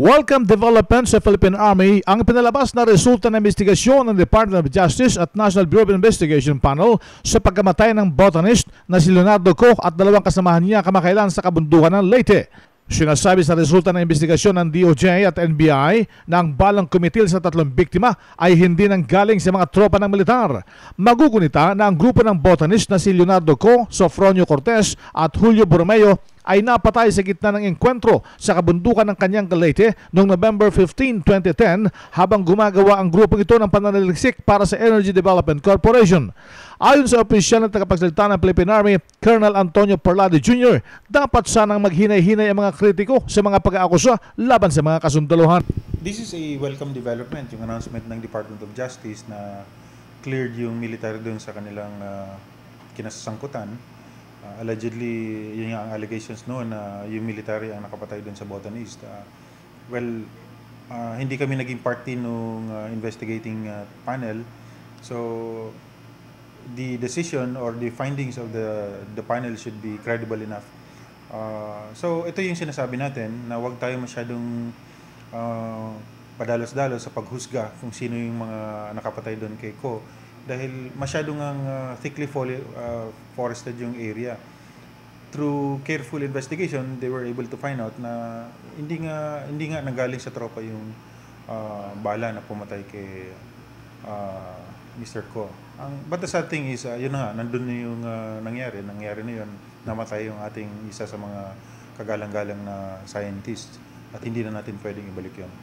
Welcome development sa Philippine Army ang pinalabas na resulta ng investigasyon ng Department of Justice at National Bureau of Investigation Panel sa pagkamatay ng botanist na si Leonardo Co at dalawang kasamahan niya kamakailan sa kabundukan ng Leyte. Sinasabi sa resulta ng investigasyon ng DOJ at NBI na ang balang kumitil sa tatlong biktima ay hindi nang galing sa mga tropa ng militar. Magugunita na ang grupo ng botanist na si Leonardo Co, Sofronio Cortez at Julio Borromeo ay napatay sa gitna ng engkwentro sa kabundukan ng kanyang Leyte noong November 15, 2010 habang gumagawa ang grupong ito ng pananaliksik para sa Energy Development Corporation. Ayon sa opisyal na tagapagsalita ng Philippine Army, Colonel Antonio Parlade Jr., dapat sanang maghinay-hinay ang mga kritiko sa mga pag-aakusa laban sa mga kasundaluhan. This is a welcome development, yung announcement ng Department of Justice na cleared yung military doon sa kanilang kinasasangkutan. Allegedly, yun nga ang allegations noon na yung military ang nakapatay doon sa botanist. Hindi kami naging party nung investigating panel. So, the decision or the findings of the panel should be credible enough. So, ito yung sinasabi natin na huwag tayo masyadong padalos-dalos sa paghusga kung sino yung mga nakapatay doon kay Ko. Dahil masyadong thickly forested yung area. Through careful investigation, they were able to find out na hindi nga nanggaling sa tropa yung bala na pumatay kay Mr. Ko. But the sad thing is, yun na nga, nandun na yung nangyari na yun, namatay yung ating isa sa mga kagalang-galang na scientist at hindi na natin pwedeng ibalik yun.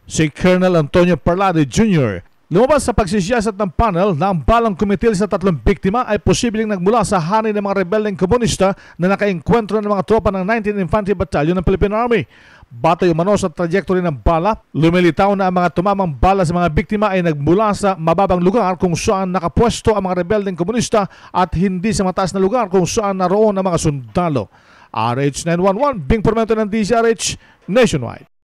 Si Colonel Antonio Parlade Jr. Lumabas sa pagsisiyasat ng panel na ang balang kumitil sa tatlong biktima ay posibleng nagmula sa hanay ng mga rebeldeng komunista na nakaengkwentro ng mga tropa ng 19th Infantry Battalion ng Philippine Army. Batay umano sa trajectory ng bala, lumilitaw na ang mga tumamang bala sa mga biktima ay nagmula sa mababang lugar kung saan nakapwesto ang mga rebeldeng komunista at hindi sa mataas na lugar kung saan naroon ang mga sundalo. RH911, Bing Formento ng DZRH Nationwide.